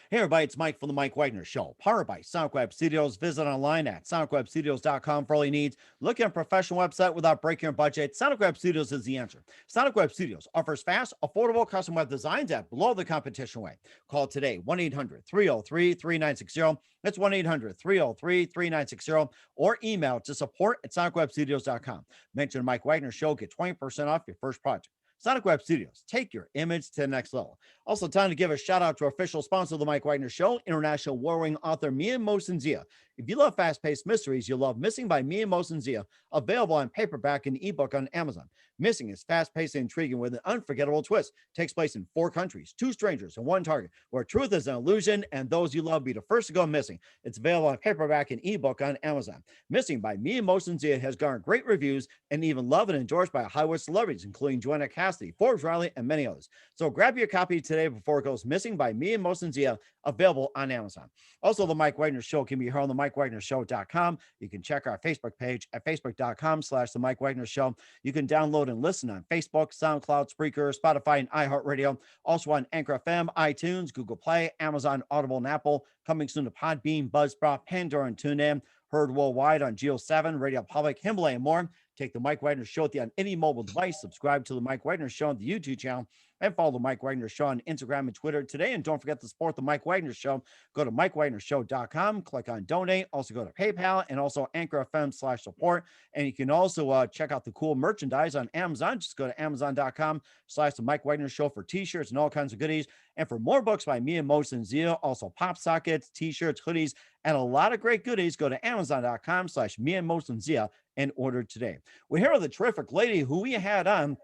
Hey everybody, it's Mike from the Mike Wagner Show, powered by Sonic Web Studios. Visit online at sonicwebstudios.com for all your needs. Look at a professional website without breaking your budget. Sonic Web Studios is the answer. Sonic Web Studios offers fast, affordable custom web designs at below the competition rate. Call today, 1-800-303-3960. That's 1-800-303-3960, or email to support at sonicwebstudios.com. Mention the Mike Wagner Show, get 20% off your first project. Sonic Web Studios, take your image to the next level. Also, time to give a shout out to our official sponsor of the Mike Wagner Show, international warring author Mia Mosensia. If you love fast-paced mysteries, you'll love Missing by Mia Mosensia, available on paperback and ebook on Amazon. Missing is fast-paced and intriguing with an unforgettable twist. Takes place in 4 countries, 2 strangers, and 1 target, where truth is an illusion and those you love be the first to go missing. It's available on paperback and ebook on Amazon. Missing by Mia Mosensia has garnered great reviews and even loved and endorsed by Hollywood celebrities, including Joanna Cassidy, Forbes Riley, and many others. So grab your copy today before it goes missing by Mia Mosensia, available on Amazon. Also, the Mike Wagner Show can be heard on the MikeWagnerShow.com. You can check our Facebook page at facebook.com/the Mike Wagner Show. You can download and listen on Facebook, SoundCloud, Spreaker, Spotify, and iHeartRadio. Also on Anchor FM, iTunes, Google Play, Amazon, Audible, and Apple. Coming soon to Podbean, Buzzsprout, Pandora, and TuneIn. Heard worldwide on Geo 7, Radio Public, Himalaya, and more. Take the Mike Wagner Show with you on any mobile device. Subscribe to the Mike Wagner Show on the YouTube channel, and follow the Mike Wagner Show on Instagram and Twitter today. And don't forget to support the Mike Wagner Show. Go to MikeWagnerShow.com, click on donate. Also go to PayPal and also Anchor FM/support. And you can also check out the cool merchandise on Amazon. Just go to Amazon.com/the Mike Wagner Show for t-shirts and all kinds of goodies. And for more books by Mia Mosensia, also pop sockets, t-shirts, hoodies, and a lot of great goodies, go to Amazon.com/Mia Mosensia and order today. We're here with a terrific lady who we had on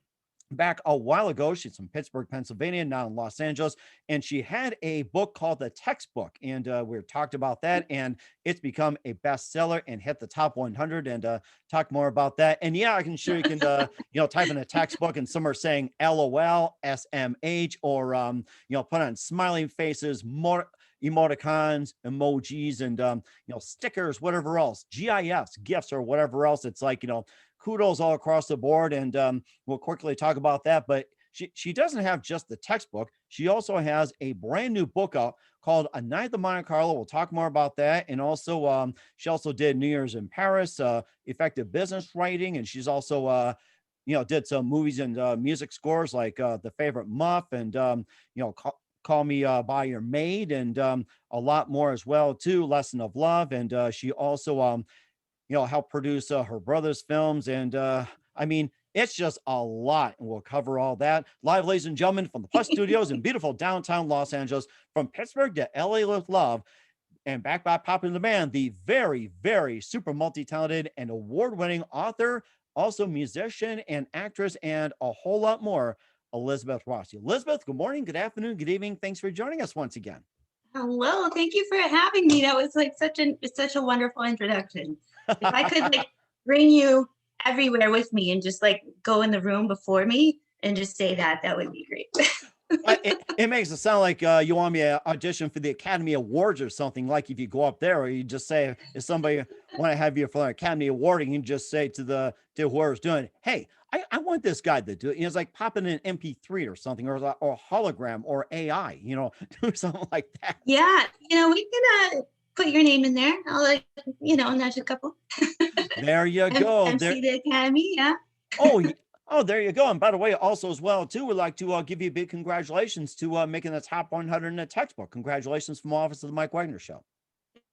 back a while ago. She's from Pittsburgh, Pennsylvania, now in Los Angeles, and she had a book called The Textbook, and we talked about that, and it's become a bestseller and hit the top 100, and talk more about that. And yeah, I can sure you can type in a textbook, and some are saying LOL, SMH, or put on smiling faces, more emoticons, emojis, and stickers, whatever else, GIFs, gifts, or whatever else. It's like kudos all across the board, and we'll quickly talk about that. But she doesn't have just the textbook. She also has a brand new book out called A Night at Monte Carlo. We'll talk more about that. And also, she also did New Year's in Paris, effective business writing, and she's also did some movies and music scores like The Favorite Muff, and Call Me by Your Maid, and a lot more as well too. Lesson of Love, and she also help produce her brother's films. And I mean, it's just a lot. And we'll cover all that live, ladies and gentlemen, from the Plus Studios in beautiful downtown Los Angeles, from Pittsburgh to LA with love, and backed by popular demand, the very, very super multi-talented and award-winning author, also musician and actress, and a whole lot more, Elizabeth Rossi. Elizabeth, good morning, good afternoon, good evening. Thanks for joining us once again. Hello, thank you for having me. That was like such a wonderful introduction. If I could bring you everywhere with me and just go in the room before me and just say that would be great. It makes it sound like you want me to audition for the Academy Awards or something. Like if you go up there, or you just say, if somebody want to have you for an Academy Award, and you can just say to whoever's doing it, hey, I want this guy to do it. It's like popping an MP3 or something, or a hologram, or AI, do something like that. Yeah, we can put your name in there. I'll nudge a couple. There you go. MC the Academy, yeah. Oh, there you go. And by the way, also as well, too, we'd like to give you a big congratulations to making the top 100 in the textbook. Congratulations from Office of the Mike Wagner Show.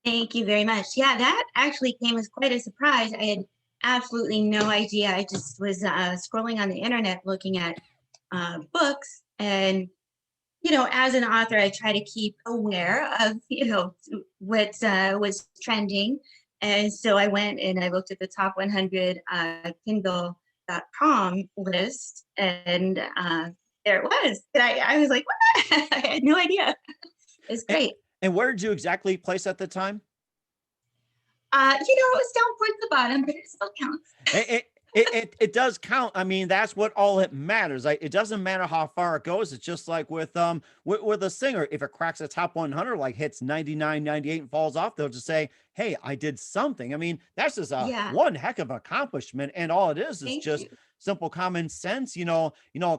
Thank you very much. Yeah, that actually came as quite a surprise. I had absolutely no idea. I just was scrolling on the internet looking at books, and as an author, I try to keep aware of what was trending. And so I went and I looked at the top 100 Kindle.com list, and there it was. And I was like, what? I had no idea. It's great. And where did you exactly place at the time? It was down towards the bottom, but it still counts. It does count. I mean, that's what all it matters. It doesn't matter how far it goes. It's just like with a singer. If it cracks the top 100, like hits 99, 98 and falls off, they'll just say, hey, I did something. I mean, that's just one heck of accomplishment. And all it is just simple common sense,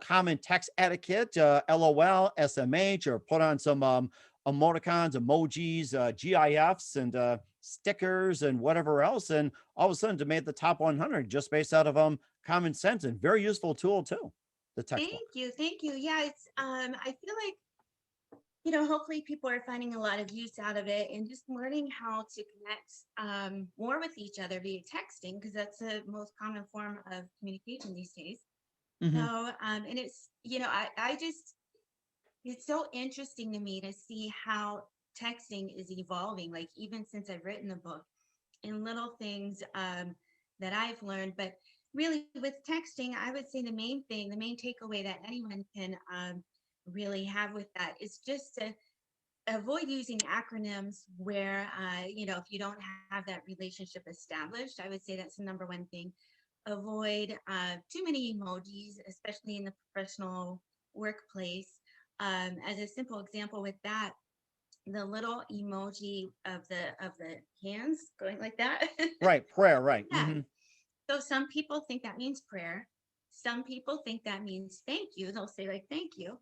common text etiquette, LOL, SMH, or put on some emoticons, emojis, GIFs, and stickers, and whatever else. And all of a sudden, to make the top 100 just based out of common sense, and very useful tool too. The textbook. Thank you. Yeah, it's I feel like hopefully people are finding a lot of use out of it and just learning how to connect more with each other via texting, because that's the most common form of communication these days. Hmm. So, and it's, I just, it's so interesting to me to see how texting is evolving, like even since I've written the book, and little things that I've learned. But really, with texting, I would say the main thing, the main takeaway that anyone can really have with that is just to avoid using acronyms where, if you don't have that relationship established. I would say that's the number one thing. Avoid too many emojis, especially in the professional workplace. As a simple example with that, the little emoji of the hands going like that. Right, prayer, right. Yeah. Hmm. So some people think that means prayer. Some people think that means thank you. They'll say like thank you.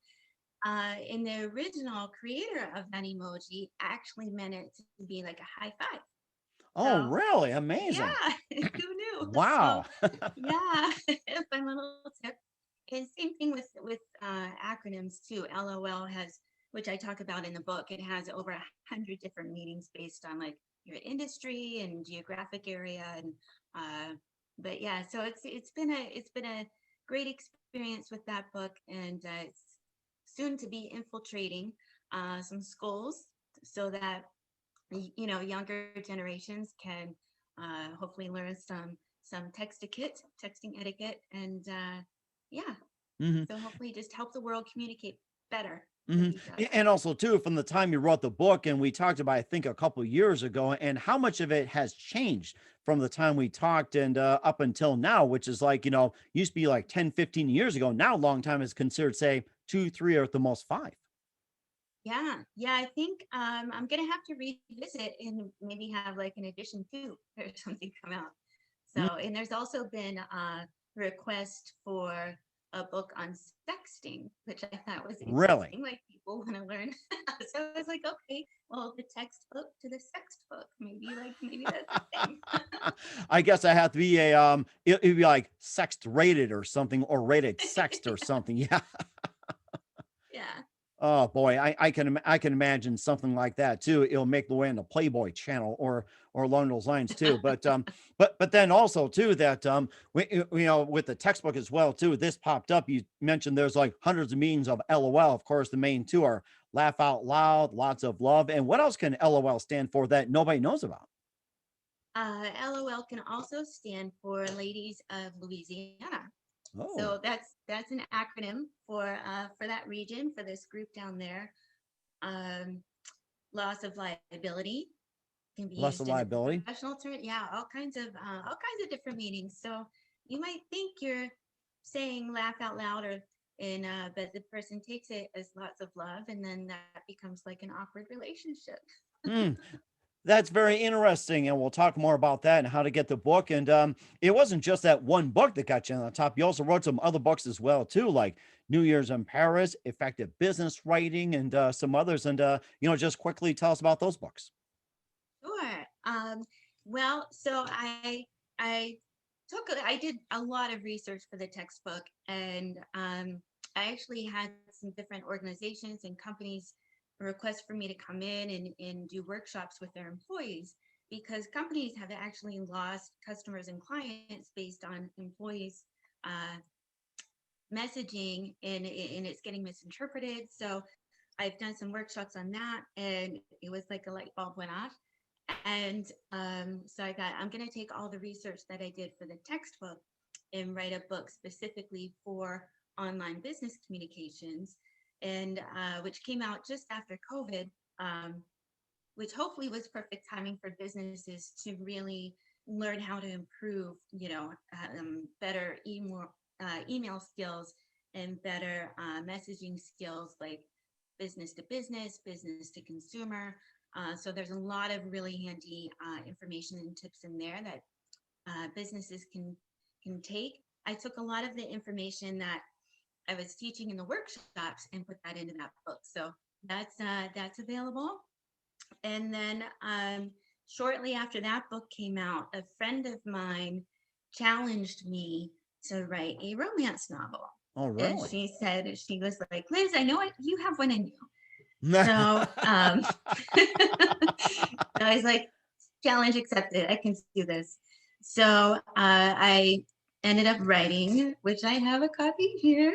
And the original creator of that emoji actually meant it to be like a high five. Oh, So really? yeah, Amazing. who knew? So Wow. yeah, fun little tip. And same thing with acronyms too. LOL has, which I talk about in the book, it has over 100 different meanings based on like your industry and geographic area. And but yeah, so it's been a great experience with that book, and it's soon to be infiltrating some schools so that younger generations can hopefully learn some texting etiquette, and yeah, Hmm. so hopefully just help the world communicate better with Hmm. each other. And also too, from the time you wrote the book, and we talked about, I think, a couple years ago, and how much of it has changed from the time we talked and up until now, which is like, used to be like 10, 15 years ago. Now long time is considered, say, 2, 3, or at the most 5. Yeah, I think I'm gonna have to revisit and maybe have like an edition two or something come out. So, Mm, and there's also been a request for a book on sexting, which I thought was really? interesting. Like people want to learn. So I was like, okay, well, the textbook to the sext book, maybe that's a thing. I guess I have to be it'd be like sext rated or something, or rated sext or something. Yeah. Yeah. Oh boy, I can imagine something like that too. It'll make the way in the Playboy channel, or along those lines too. But then also too that with the textbook as well too. This popped up. You mentioned there's like hundreds of meanings of LOL. Of course, the main two are laugh out loud, lots of love, and what else can LOL stand for that nobody knows about? LOL can also stand for Ladies of Louisiana. Oh, So that's an acronym for that region, for this group down there. Um, Loss of liability can be loss of used in a liability. professional term. Yeah, all kinds of different meanings. So you might think you're saying laugh out loud, or in but the person takes it as lots of love, and then that becomes like an awkward relationship. Hmm. That's very interesting, and we'll talk more about that and how to get the book. And it wasn't just that one book that got you on the top. You also wrote some other books as well, too, like New Year's in Paris, Effective Business Writing, and some others. And just quickly tell us about those books. Sure. Well, so I I did a lot of research for the textbook, and I actually had some different organizations and companies request for me to come in and do workshops with their employees, because companies have actually lost customers and clients based on employees uh, messaging, and it's getting misinterpreted. So I've done some workshops on that, and it was like a light bulb went off. And so I thought, I'm going to take all the research that I did for the textbook and write a book specifically for online business communications, and which came out just after COVID, which hopefully was perfect timing for businesses to really learn how to improve, better email skills, and better messaging skills, like business to business, business to consumer. So there's a lot of really handy information and tips in there that businesses can take. I took a lot of the information that I was teaching in the workshops and put that into that book. So That's available. And then shortly after that book came out, a friend of mine challenged me to write a romance novel. Oh, And really? she said, she was like, Liz, I know you have one in you. So so I was like, challenge accepted. I can do this. So I ended up writing, which I have a copy here.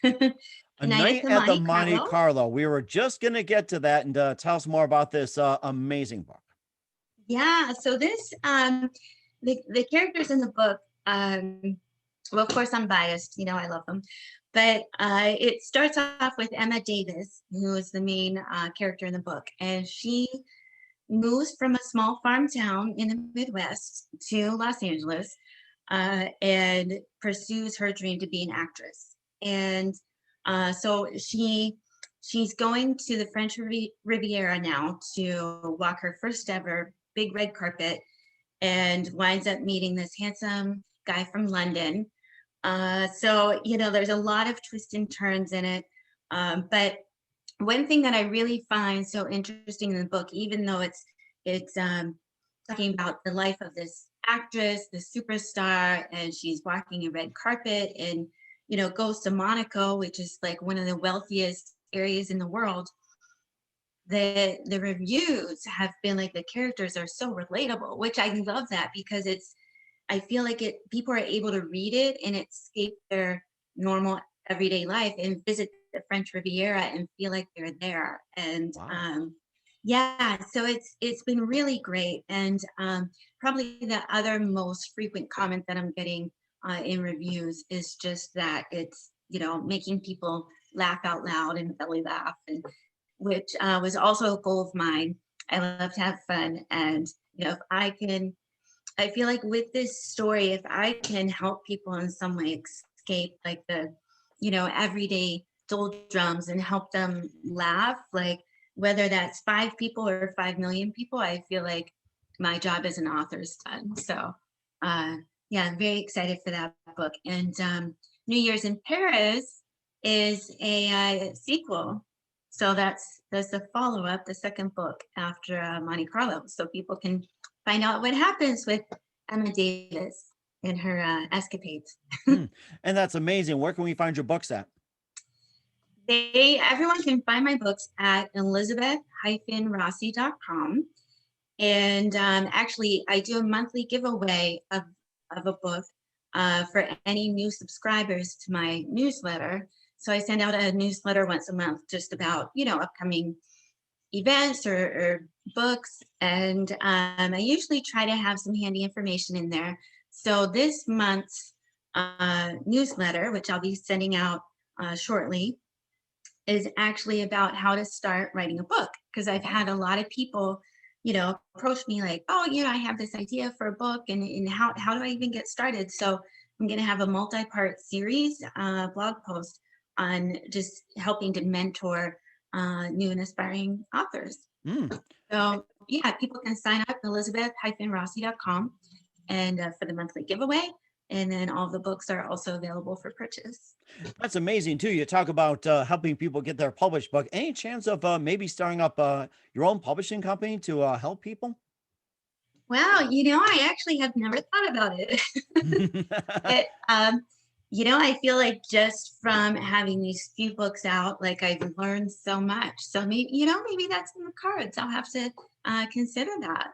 A A Night at Night the at the Monte Monte Carlo. Carlo. We were just going to get to that and tell us more about this amazing book. Yeah. So this the characters in the book, well, of course I'm biased, I love them. But it starts off with Emma Davis, who is the main character in the book. And she moves from a small farm town in the Midwest to Los Angeles and pursues her dream to be an actress. And so she's going to the French Riviera now to walk her first ever big red carpet, and winds up meeting this handsome guy from London. So there's a lot of twists and turns in it. But one thing that I really find so interesting in the book, even though it's talking about the life of this actress, the superstar, and she's walking a red carpet and goes to Monaco, which is like one of the wealthiest areas in the world. The reviews have been like the characters are so relatable, which I love that because I feel like people are able to read it and escape their normal everyday life and visit the French Riviera and feel like they're there. And Wow. yeah, so it's been really great. And probably the other most frequent comment that I'm getting in reviews is just that it's making people laugh out loud and belly laugh, and which was also a goal of mine. I love to have fun, and if I feel like with this story, if I can help people in some way escape like the, everyday doldrums and help them laugh, like whether that's 5 people or 5 million people, I feel like my job as an author is done. So, uh, yeah, I'm very excited for that book. And New Year's in Paris is a sequel. So that's the follow up, the second book after Monte Carlo. So people can find out what happens with Emma Davis and her escapades. Hmm. And that's amazing. Where can we find your books at? Everyone can find my books at elizabeth-rossi.com. And actually, I do a monthly giveaway of a book for any new subscribers to my newsletter. So I send out a newsletter once a month just about, upcoming events or books. And I usually try to have some handy information in there. So this month's newsletter, which I'll be sending out shortly, is actually about how to start writing a book. Because I've had a lot of people, approach me like, oh, I have this idea for a book, and how do I even get started? So I'm going to have a multi-part series blog post on just helping to mentor new and aspiring authors. Hmm. So yeah, people can sign up elizabeth-rossi.com and for the monthly giveaway. And then all the books are also available for purchase. That's amazing too. You talk about helping people get their published book. Any chance of maybe starting up your own publishing company to help people? Wow, I actually have never thought about it. But I feel like just from having these few books out, like I've learned so much. So maybe that's in the cards. I'll have to consider that.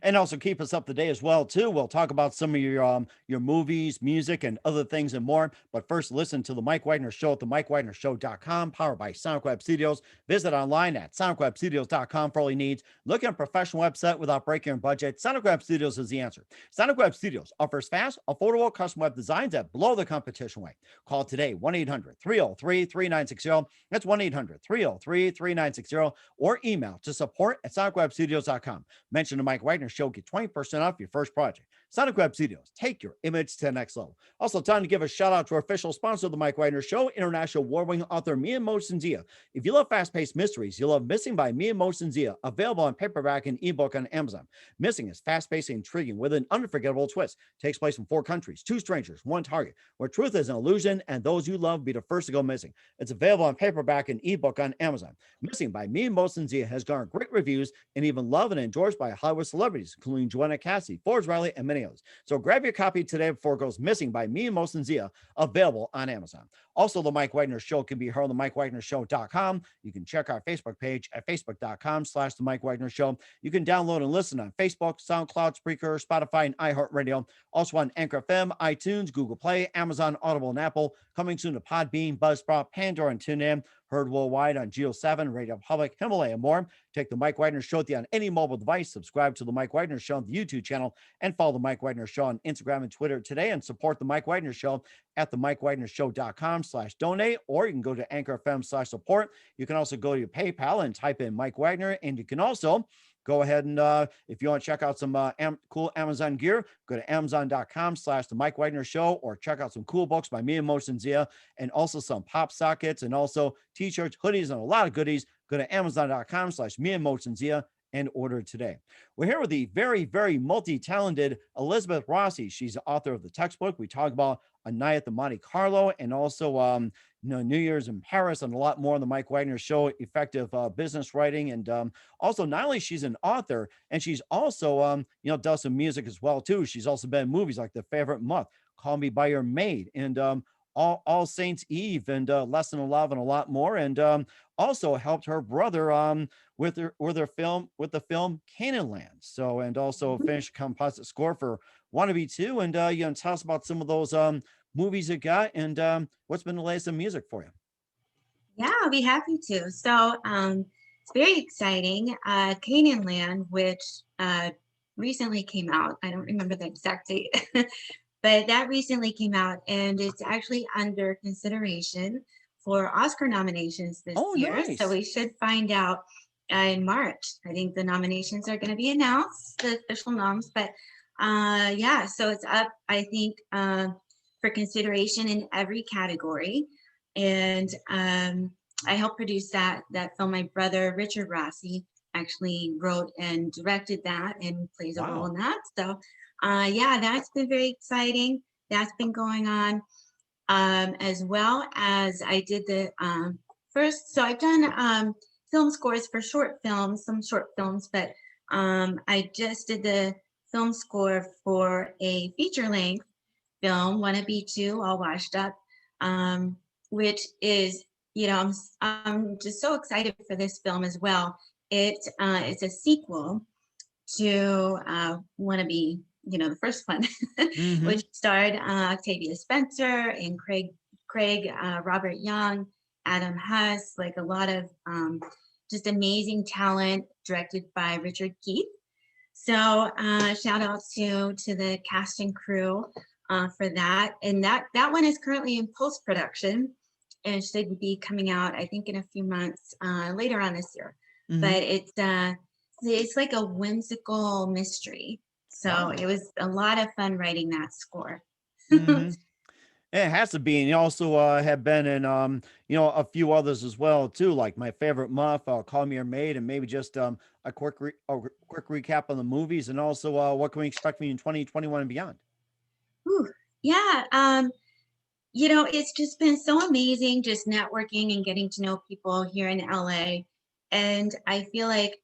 And also keep us up to date as well too. We'll talk about some of your movies, music, and other things and more. But first, listen to the Mike Wagner Show at the MikeWagnerShow.com, powered by Sonic Web Studios. Visit online at SonicWebStudios.com for all your needs. Look at a professional website without breaking your budget. Sonic Web Studios is the answer. Sonic Web Studios offers fast, affordable custom web designs that blow the competition away. Call today 1-800-303-3960. That's 1-800-303-3960, or email to support@SonicWebStudios.com. Mention the Mike Wagner Show, get 20% off your first project. Sonic Web Studios, take your image to the next level. Also, time to give a shout out to our official sponsor of the Mike Wagner Show, international award-winning author Mia Mosensia. If you love fast-paced mysteries, you'll love Missing by Mia Mosensia, available on paperback and ebook on Amazon. Missing is fast-paced and intriguing with an unforgettable twist. Takes place in 4 countries, 2 strangers, 1 target, where truth is an illusion and those you love be the first to go missing. It's available on paperback and ebook on Amazon. Missing by Mia Mosensia has garnered great reviews and even loved and endorsed by Hollywood celebrities, including Joanna Cassidy, Forbes Riley, and many others. So grab your copy today before it goes missing by Mia Mosensia, available on Amazon. Also, the Mike Wagner Show can be heard on the MikeWagnerShow.com. You can check our Facebook page at facebook.com/the Mike Wagner Show. You can download and listen on Facebook, SoundCloud, Spreaker, Spotify, and iHeartRadio. Also on Anchor FM, iTunes, Google Play, Amazon, Audible, and Apple. Coming soon to Podbean, Buzzsprout, Pandora, and TuneIn. Heard worldwide on Geo 7, Radio Public, Himalaya, and more. Take the Mike Wagner Show on any mobile device. Subscribe to the Mike Wagner Show on the YouTube channel, and follow the Mike Wagner Show on Instagram and Twitter today, and support the Mike Wagner Show at the MikeWagnerShow.com/donate, or you can go to Anchor FM/support. You can also go to your PayPal and type in Mike Wagner, and you can also go ahead and if you want to check out some cool Amazon gear, go to Amazon.com/the Mike Wagner Show, or check out some cool books by Mia Mosensia, and also some pop sockets, and also t-shirts, hoodies, and a lot of goodies. Go to Amazon.com/Mia Mosensia and order today. We're here with the very, very multi-talented Elizabeth Rossi. She's the author of the textbook. We talk about A Night at the Monte Carlo, and also New Year's in Paris, and a lot more on the Mike Wagner Show, effective business writing. And also, not only she's an author, and she's also does some music as well too. She's also been in movies like The Favorite Month, Call Me by Your Maid, and all Saints Eve, and Lesson of Love, and a lot more. And also helped her brother with the film Canaan Land. So, and also finished composite score for Wannabe 2. And tell us about some of those movies you got, and what's been the latest in music for you. Yeah, I'll be happy to. So it's very exciting. Canaan Land, which recently came out. I don't remember the exact date, but that recently came out, and it's actually under consideration for Oscar nominations this year. Nice. So we should find out in March. I think the nominations are going to be announced, the official noms. But so it's up, I think, for consideration in every category. And I helped produce that film. My brother, Richard Rossi, actually wrote and directed that and plays a role in that. So that's been very exciting. That's been going on. As well as I did the so I've done film scores for short films, some short films, but I just did the film score for a feature-length film, Wannabe 2, All Washed Up, which is, I'm just so excited for this film as well. It's a sequel to Wannabe, the first one, which starred Octavia Spencer and Craig, Robert Young, Adam Huss, like a lot of just amazing talent, directed by Richard Keith. So shout out to the cast and crew for that. And that one is currently in post-production and should be coming out, I think, in a few months later on this year. But it's like a whimsical mystery. So it was a lot of fun writing that score. It has to be. And you also have been in, a few others as well too, like My Favorite Month, Call Me Your Maid, and maybe just a quick recap on the movies, and also what can we expect from you in 2021 and beyond? It's just been so amazing, just networking and getting to know people here in LA. And I feel like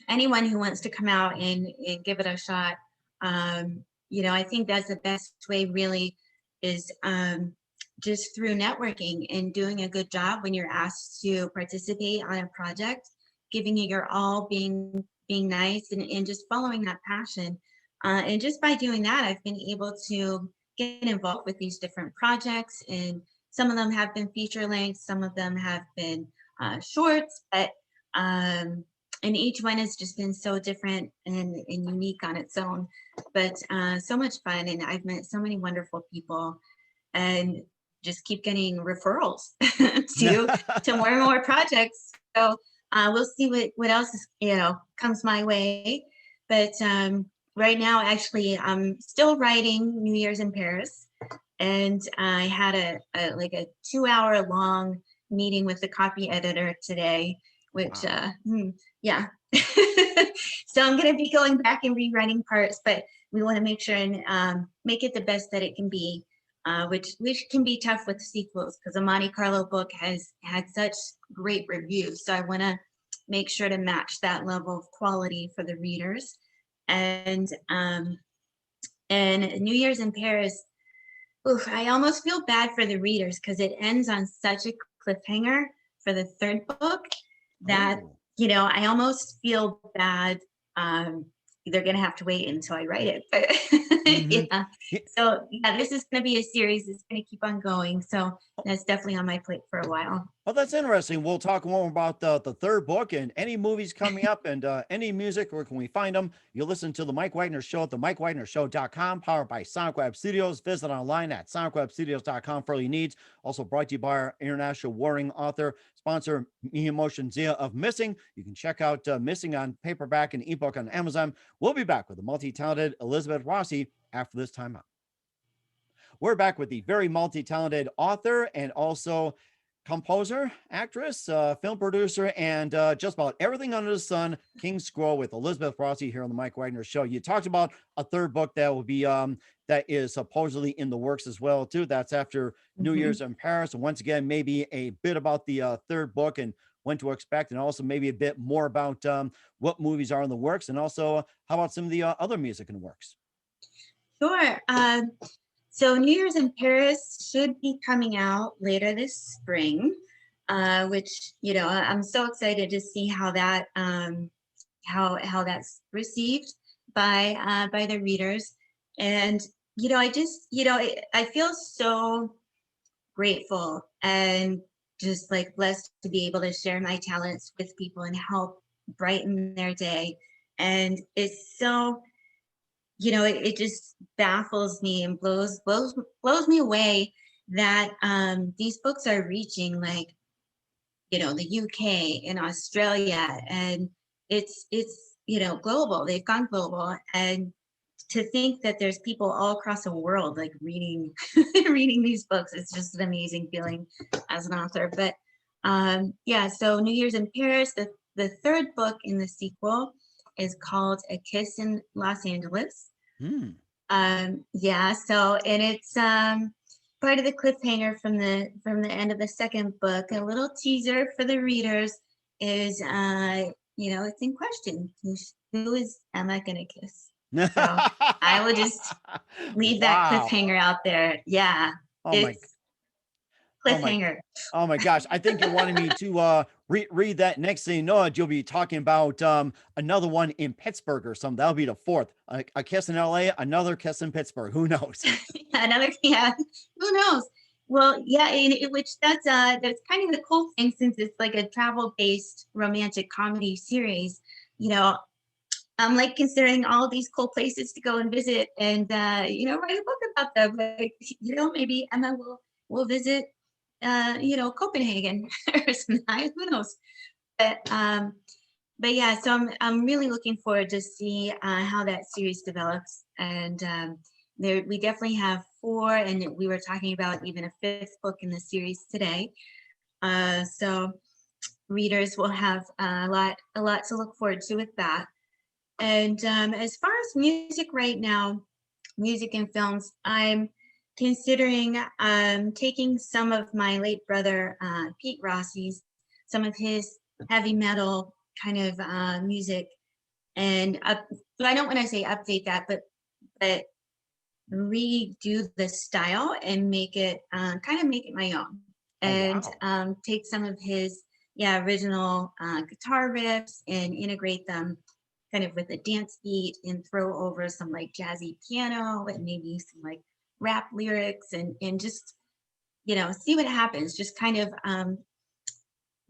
anyone who wants to come out and give it a shot, I think that's the best way really is just through networking and doing a good job when you're asked to participate on a project, giving it your all, being nice, and just following that passion. And just by doing that, I've been able to get involved with these different projects, and some of them have been feature length, some of them have been shorts, but and each one has just been so different and unique on its own, but so much fun. And I've met so many wonderful people, and just keep getting referrals to more and more projects. So we'll see what else comes my way. But right now, actually, I'm still writing New Year's in Paris, and I had a like a 2 hour long meeting with the copy editor today, which Wow. yeah. So I'm going to be going back and rewriting parts, but we want to make sure and make it the best that it can be, which can be tough with sequels because the Monte Carlo book has had such great reviews. So I want to make sure to match that level of quality for the readers. And New Year's in Paris, oof, I almost feel bad for the readers because it ends on such a cliffhanger for the third book that, Oh. I almost feel bad. Um, they're going to have to wait until I write it. But Hmm. yeah. So, yeah, this is going to be a series that's going to keep on going. So that's definitely on my plate for a while. Well, that's interesting. We'll talk more about the third book and any movies coming up and any music. Where can we find them? You listen to the Mike Wagner Show at the MikeWagnerShow.com, powered by Sonic Web Studios. Visit online at SonicWebStudios.com for all your needs. Also brought to you by our international warring author sponsor, Me Emotion Zia of Missing. You can check out Missing on paperback and ebook on Amazon. We'll be back with the multi-talented Elizabeth Rossi after this time out. We're back with the very multi-talented author and also composer, actress, film producer, and just about everything under the sun, King Scroll with Elizabeth Rossi here on the Mike Wagner Show. You talked about a third book that will be that is supposedly in the works as well too. That's after New Mm-hmm. Year's in Paris, and once again, maybe a bit about the third book and when to expect, and also maybe a bit more about what movies are in the works, and also how about some of the other music in the works. Sure. So New Year's in Paris should be coming out later this spring, which I'm so excited to see how that how that's received by the readers. And I just I feel so grateful and just like blessed to be able to share my talents with people and help brighten their day. And it's so it just baffles me and blows me away that these books are reaching like the UK and Australia, and it's global. They've gone global, and to think that there's people all across the world like reading reading these books, it's just an amazing feeling as an author. But yeah, so New Year's in Paris, the third book in the sequel is called A Kiss in Los Angeles. Hmm. Yeah, so and it's part of the cliffhanger from the end of the second book. A little teaser for the readers is it's in question. Who is Emma gonna kiss? So I will just leave that Wow. cliffhanger out there. Yeah, Oh my it's oh my cliffhanger. oh my gosh. I think you're wanting me to read that. Next thing you know it, you'll be talking about another one in Pittsburgh or something. That'll be the fourth. A kiss in LA, another kiss in Pittsburgh. Who knows? Another, yeah, who knows? Well, yeah, which that's kind of the cool thing since it's like a travel based romantic comedy series. You know, I'm like considering all these cool places to go and visit and write a book about them. Like, maybe Emma will visit Copenhagen or something. Who knows? But but yeah, so I'm really looking forward to see how that series develops. And there we definitely have four, and we were talking about even a fifth book in the series today. So readers will have a lot to look forward to with that. And as far as music right now, music and films, I'm considering taking some of my late brother Pete Rossi's, some of his heavy metal kind of music, and so I don't want to say update that, but redo the style and make it kind of make it my own, Oh and wow. take some of his original guitar riffs and integrate them kind of with a dance beat and throw over some like jazzy piano and maybe some like rap lyrics and just see what happens, just kind of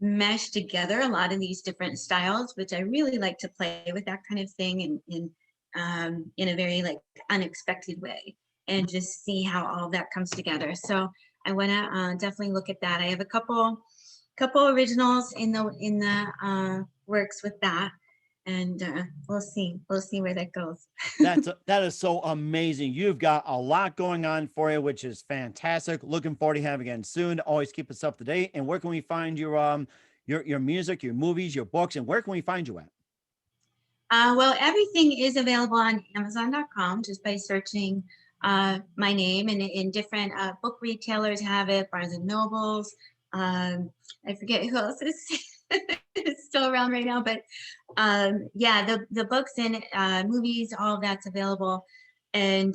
mesh together a lot of these different styles, which I really like to play with that kind of thing in a very like unexpected way, and just see how all that comes together. So I want to definitely look at that. I have a couple originals in the works with that, and we'll see where that goes. That is so amazing. You've got a lot going on for you, which is fantastic. Looking forward to having you again soon. Always keep us up to date. And where can we find your music, your movies, your books, and where can we find you at? Well, everything is available on Amazon.com just by searching my name, and in different book retailers have it, Barnes and Nobles. I forget who else is is still around right now, but yeah, the books and movies, all of that's available. And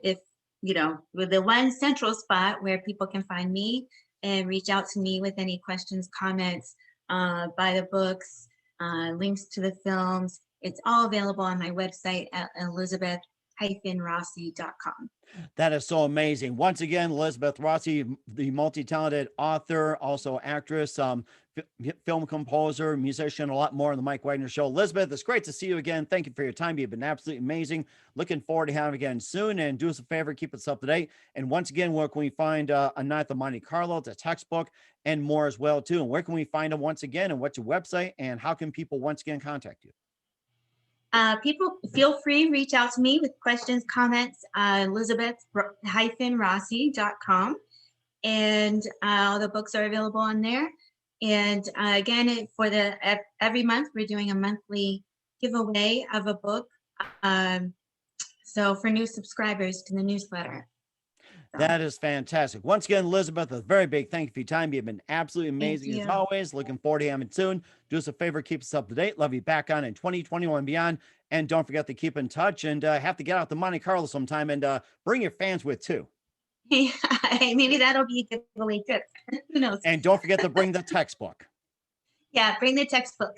if you know, with the one central spot where people can find me and reach out to me with any questions, comments, buy the books, links to the films. It's all available on my website at elizabeth-rossi.com. That is so amazing. Once again, Elizabeth Rossi, the multi-talented author, also actress, film composer, musician, a lot more on the Mike Wagner Show. Elizabeth, it's great to see you again. Thank you for your time. You've been absolutely amazing. Looking forward to having you again soon. And do us a favor, keep us up to date. And once again, where can we find A Night at the Monte Carlo, the textbook, and more as well too? And where can we find them once again? And what's your website? And how can people once again contact you? People feel free, reach out to me with questions, comments, elizabeth-rossi.com. And all the books are available on there. And again, every month, we're doing a monthly giveaway of a book. So for new subscribers to the newsletter. That is fantastic. Once again, Elizabeth, a very big thank you for your time. You've been absolutely amazing as always. Looking forward to having it soon. Do us a favor, keep us up to date. Love you back on in 2021 and beyond. And don't forget to keep in touch and have to get out to Monte Carlo sometime and bring your fans with too. Yeah, maybe that'll be a giveaway tip. Who knows? And don't forget to bring the textbook. Yeah, bring the textbook.